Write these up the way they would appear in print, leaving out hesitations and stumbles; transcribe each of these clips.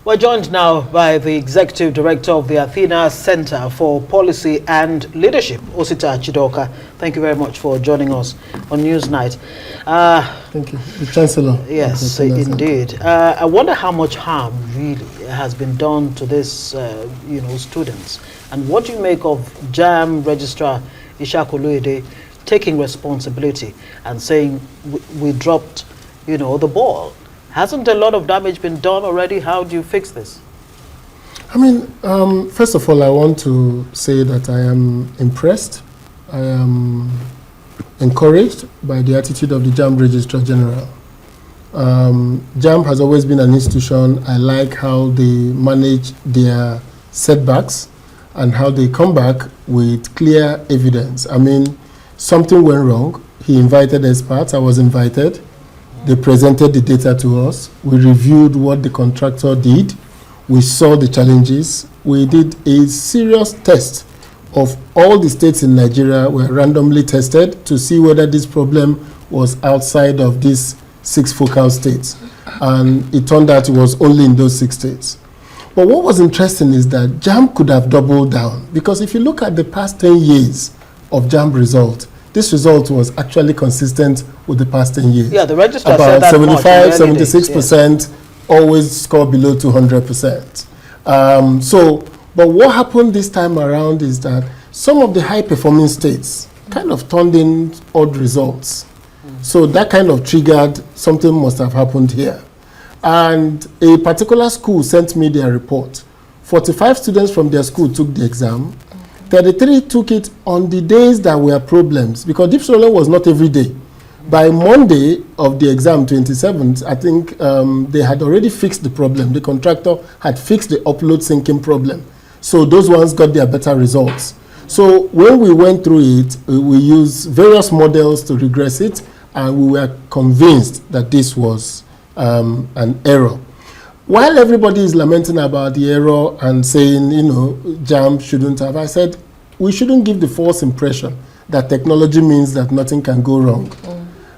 We're joined now by the Executive Director of the Athena Center for Policy and Leadership, Osita Chidoka. Thank you very much for joining us on Newsnight. Thank you. The Chancellor. Yes, indeed. I wonder how much harm really has been done to these, students. And what do you make of JAMB Registrar Ishaku Luide taking responsibility and saying we dropped, the ball? Hasn't a lot of damage been done already? How do you fix this? I mean, first of all, I want to say that I am impressed. I am encouraged by the attitude of the JAMB Registrar General. JAMB has always been an institution. I like how they manage their setbacks and how they come back with clear evidence. I mean, something went wrong. He invited experts. I was invited. They presented the data to us. We reviewed what the contractor did. We saw the challenges. We did a serious test of all the states in Nigeria were randomly tested to see whether this problem was outside of these 6 focal states. And it turned out it was only in those 6 states. But what was interesting is that JAMB could have doubled down, because if you look at the past 10 years of JAMB result, this result was actually consistent with the past 10 years. Yeah, the registrar about said that 75, 76% always score below 200%. But what happened this time around is that some of the high-performing states kind of turned in odd results. So that kind of triggered something must have happened here. And a particular school sent me their report. 45 students from their school took the exam. 33 took it on the days that were problems, because deep solar was not every day. By Monday of the exam, 27th, I think they had already fixed the problem. The contractor had fixed the upload syncing problem. So those ones got their better results. So when we went through it, we used various models to regress it, and we were convinced that this was an error. While everybody is lamenting about the error and saying, JAMB shouldn't have, I said, we shouldn't give the false impression that technology means that nothing can go wrong.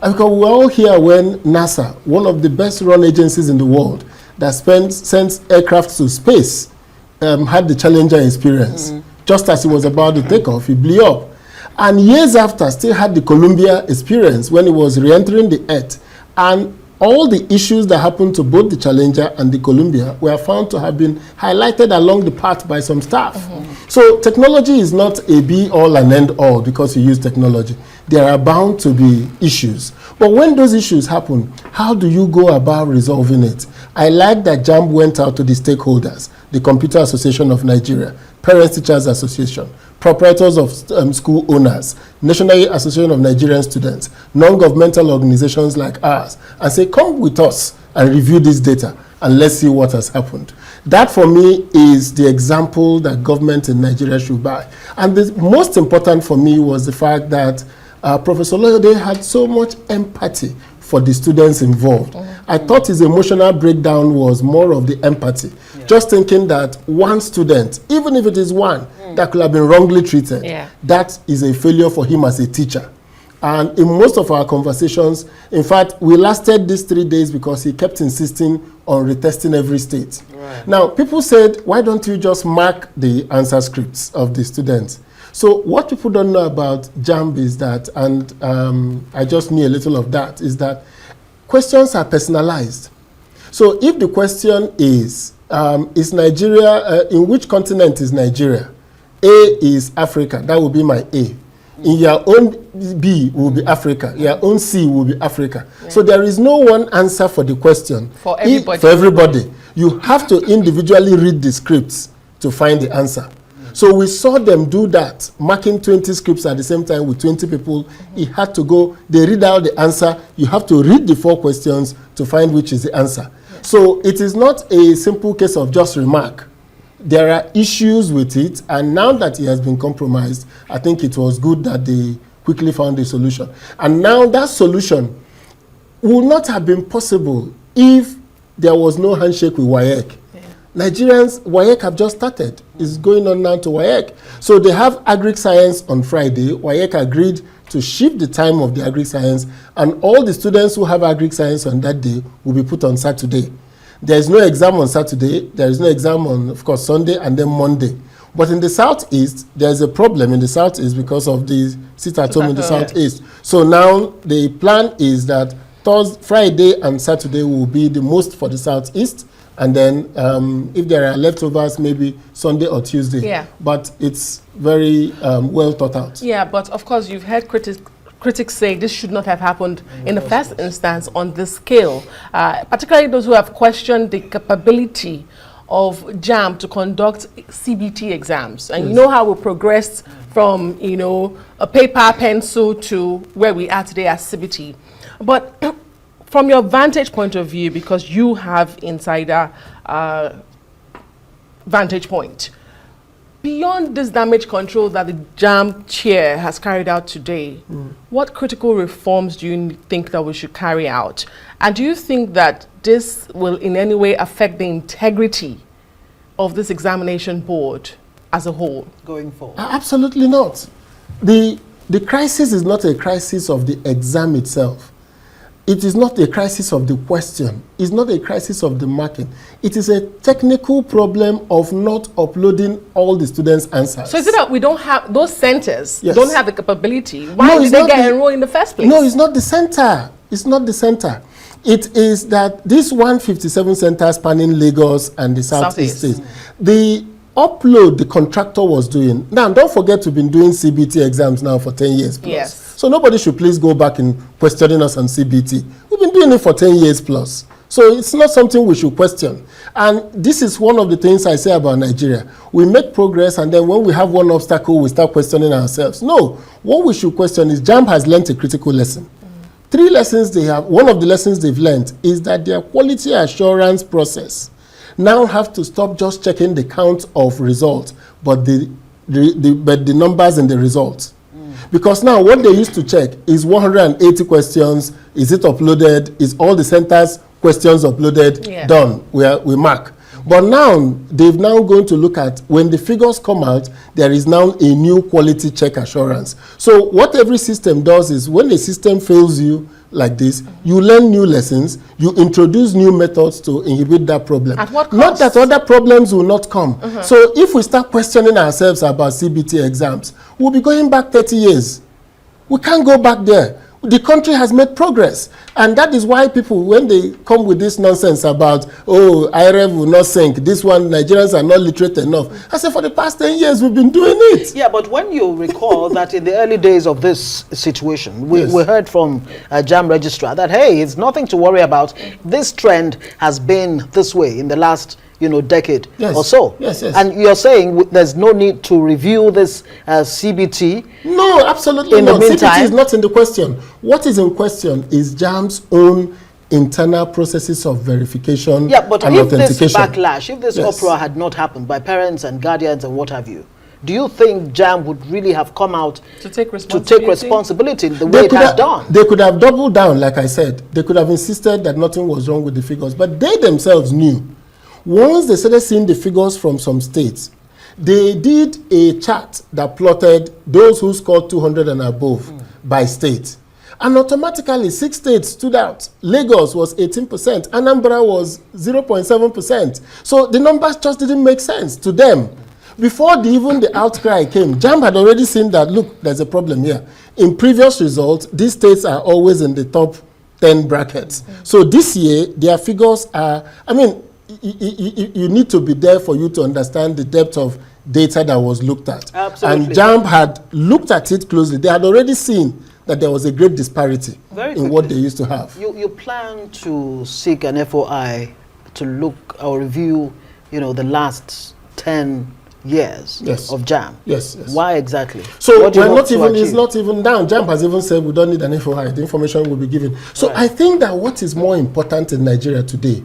And because we're all here when NASA, one of the best run agencies in the world that sends aircraft to space, had the Challenger experience. Just as it was about to take off, it blew up. And years after, still had the Columbia experience when it was re-entering the Earth. And all the issues that happened to both the Challenger and the Columbia were found to have been highlighted along the path by some staff. So technology is not a be-all and end-all because you use technology. There are bound to be issues. But when those issues happen, how do you go about resolving it? I like that JAMB went out to the stakeholders, the Computer Association of Nigeria, Parents Teachers Association, proprietors of school owners, National Association of Nigerian Students, non-governmental organizations like ours, and say, come with us and review this data and let's see what has happened. That for me is the example that government in Nigeria should buy. And the most important for me was the fact that Professor Loyode had so much empathy for the students involved. I thought his emotional breakdown was more of the empathy. Just thinking that one student, even if it is one, that could have been wrongly treated, that is a failure for him as a teacher. And in most of our conversations, in fact, we lasted these 3 days because he kept insisting on retesting every state. Now, people said, why don't you just mark the answer scripts of the students? So what people don't know about JAMB is that, and I just knew a little of that, is that questions are personalized. So if the question is Nigeria, in which continent is Nigeria? A is Africa, that will be my A. In your own B will be Africa, your own C will be Africa. So there is no one answer for the question. For everybody. For everybody. You have to individually read the scripts to find the answer. So we saw them do that, marking 20 scripts at the same time with 20 people. He had to go, they read out the answer. You have to read the 4 questions to find which is the answer. So it is not a simple case of just remark. There are issues with it, and now that he has been compromised, I think it was good that they quickly found a solution. And now that solution would not have been possible if there was no handshake with WAEC. Nigerians, WAEC have just started. It's going on now to WAEC. So they have agri-science on Friday. WAEC agreed to shift the time of the agri-science, and all the students who have agri-science on that day will be put on Saturday. There is no exam on Saturday, there is no exam on, of course, Sunday and then Monday. But in the Southeast, there's a problem in the Southeast because of the sit-at-home in the Southeast. So now the plan is that Friday and Saturday will be the most for the Southeast, and then if there are leftovers, maybe Sunday or Tuesday. Yeah. But it's very well thought out. Yeah, but of course you've heard critics say this should not have happened in the first instance on this scale, particularly those who have questioned the capability of JAMB to conduct CBT exams. And you know how we progressed from, you know, a paper, pencil to where we are today as CBT. But from your vantage point of view, because you have insider vantage point, beyond this damage control that the JAMB chair has carried out today, what critical reforms do you think that we should carry out? And do you think that this will in any way affect the integrity of this examination board as a whole? Going forward? Absolutely not. The crisis is not a crisis of the exam itself. It is not a crisis of the question. It's not a crisis of the marking. It is a technical problem of not uploading all the students' answers. So is it that we don't have, those centers don't have the capability? Why No, did they get enrolled in the first place? No, it's not the center. It's not the center. It is that these 157 centers spanning Lagos and the Southeast states, the upload the contractor was doing. Now, don't forget we've been doing CBT exams now for 10 years plus. Yes. So nobody should please go back and questioning us on CBT. We've been doing it for 10 years plus. So it's not something we should question. And this is one of the things I say about Nigeria. We make progress, and then when we have one obstacle, we start questioning ourselves. No, what we should question is JAMB has learned a critical lesson. 3 lessons they have. One of the lessons they've learned is that their quality assurance process now have to stop just checking the count of results, but the numbers in the results. Because now what they used to check is 180 questions. Is it uploaded? Is all the centers questions uploaded? Yeah. Done. We mark. But now they've now going to look at when the figures come out, there is now a new quality check assurance. So what every system does is when the system fails you like this, you learn new lessons, you introduce new methods to inhibit that problem. At what cost? Not that other problems will not come. So if we start questioning ourselves about CBT exams, we'll be going back 30 years. We can't go back there. The country has made progress. And that is why people, when they come with this nonsense about, oh, IREV will not sink, this one, Nigerians are not literate enough. I say, for the past 10 years, we've been doing it. Yeah, but when you recall that in the early days of this situation, we heard from JAMB registrar that, hey, it's nothing to worry about. This trend has been this way in the last decade or so. Yes. And you're saying there's no need to review this CBT? No, absolutely in not. The meantime, CBT is not in the question. What is in question is JAMB's own internal processes of verification and authentication. but if this backlash, if this uproar had not happened by parents and guardians and what have you, do you think JAMB would really have come out to take responsibility the way it has done? They could have doubled down, like I said. They could have insisted that nothing was wrong with the figures. But they themselves knew. Once they started seeing the figures from some states, they did a chart that plotted those who scored 200 and above by state. And automatically, 6 states stood out. Lagos was 18%. Anambra was 0.7%. So the numbers just didn't make sense to them. Before even the outcry came, JAMB had already seen that, look, there's a problem here. In previous results, these states are always in the top 10 brackets. So this year, their figures are, you need to be there for you to understand the depth of data that was looked at. Absolutely. And JAMB had looked at it closely. They had already seen that there was a great disparity in what they used to have. You plan to seek an FOI to look or review, the last 10 years of JAMB. Yes. Why exactly? So it's not even down. JAMB has even said we don't need an FOI. The information will be given. So I think that what is more important in Nigeria today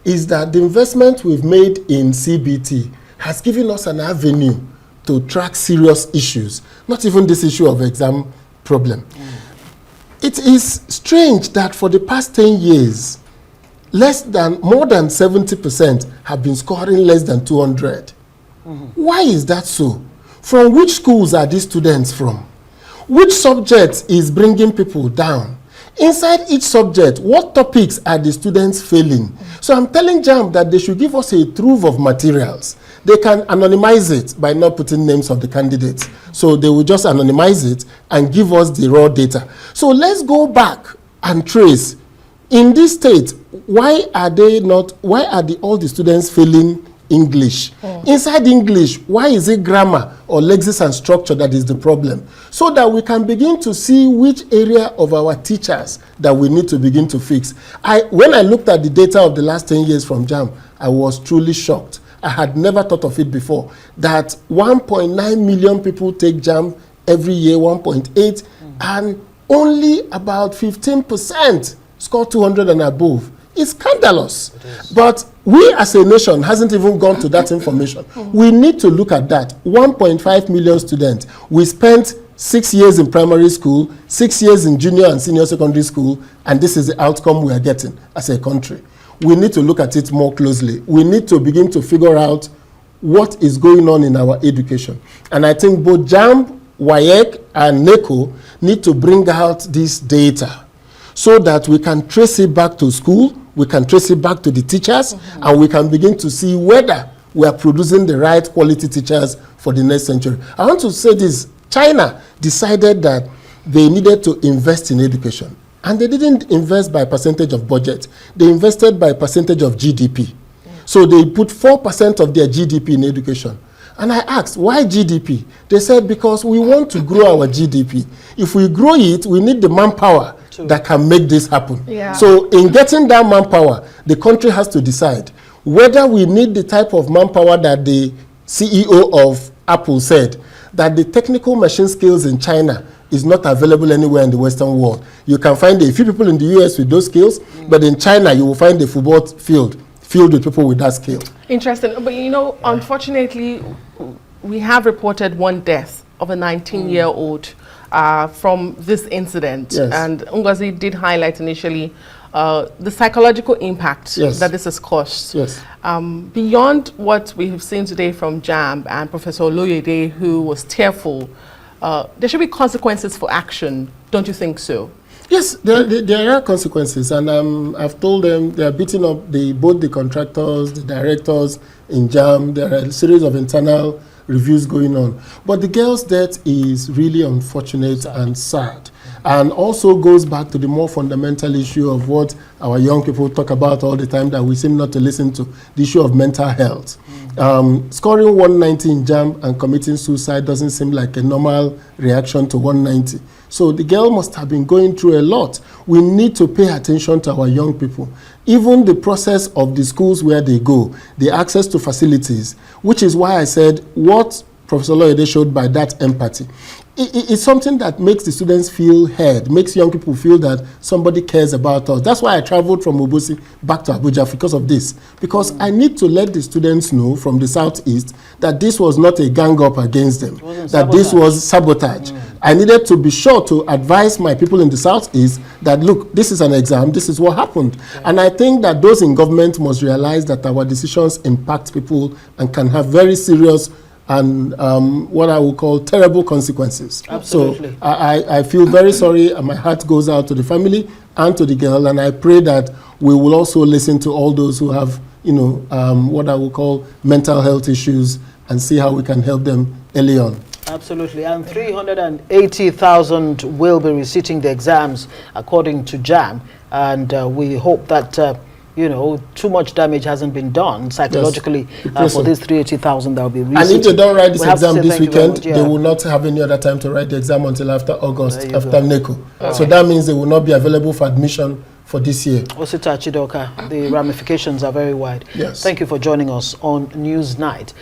is that the investment we've made in CBT has given us an avenue to track serious issues, not even this issue of exam problem. It is strange that for the past 10 years, more than 70% have been scoring less than 200. Why is that so? From which schools are these students from? Which subjects is bringing people down? Inside each subject, what topics are the students failing? So I'm telling JAMB that they should give us a trove of materials. They can anonymize it by not putting names of the candidates. So they will just anonymize it and give us the raw data. So let's go back and trace. In this state, why are all the students failing English? Inside English, why is it grammar or lexis and structure that is the problem? So that we can begin to see which area of our teachers that we need to begin to fix. When I looked at the data of the last 10 years from JAMB, I was truly shocked. I had never thought of it before, that 1.9 million people take JAMB every year, 1.8, and only about 15% score 200 and above. It's scandalous. But we as a nation hasn't even gone to that information. We need to look at that. 1.5 million students. We spent 6 years in primary school, 6 years in junior and senior secondary school, and this is the outcome we are getting as a country. We need to look at it more closely. We need to begin to figure out what is going on in our education. And I think both JAMB, WAEC, and NECO need to bring out this data so that we can trace it back to school, we can trace it back to the teachers, and we can begin to see whether we are producing the right quality teachers for the next century. I want to say this. China decided that they needed to invest in education. And they didn't invest by percentage of budget. They invested by percentage of GDP. So they put 4% of their GDP in education. And I asked, why GDP? They said, because we want to grow our GDP. If we grow it, we need the manpower that can make this happen. Yeah. So in getting that manpower, the country has to decide whether we need the type of manpower that the CEO of Apple said, that the technical machine skills in China is not available anywhere in the Western world. You can find a few people in the US with those skills, but in China you will find a football field filled with people with that skill. Interesting. But you know, unfortunately, we have reported one death of a 19-year-old from this incident. Yes. And Ngozi did highlight initially the psychological impact that this has caused. Yes. Beyond what we have seen today from JAMB and Professor Oloyede, who was tearful, there should be consequences for action, don't you think so? Yes, there are consequences, and I've told them they are beating up both the contractors, the directors in JAMB. There are a series of internal reviews going on. But the girl's death is really unfortunate and sad, and also goes back to the more fundamental issue of what our young people talk about all the time that we seem not to listen to, the issue of mental health. Scoring 190 in JAMB and committing suicide doesn't seem like a normal reaction to 190. So the girl must have been going through a lot. We need to pay attention to our young people. Even the process of the schools where they go, the access to facilities, which is why I said what Professor Loyede showed by that empathy. It's something that makes the students feel heard, makes young people feel that somebody cares about us. That's why I traveled from Obosi back to Abuja because of this. Because I need to let the students know from the Southeast that this was not a gang up against them, that this was sabotage. I needed to be sure to advise my people in the Southeast that, look, this is an exam, this is what happened. And I think that those in government must realize that our decisions impact people and can have very serious and what I would call terrible consequences. Absolutely. So I feel very sorry, and my heart goes out to the family and to the girl, and I pray that we will also listen to all those who have, you know, what I would call mental health issues and see how we can help them early on. Absolutely, and 380,000 will be receiving the exams according to JAMB, and we hope that you know, too much damage hasn't been done psychologically for these 380,000 that will be receiving. And if they don't write this exam this weekend, they will not have any other time to write the exam until after August, after NECO. So that means they will not be available for admission for this year. Osita, Chidoka, the ramifications are very wide. Yes. Thank you for joining us on Newsnight.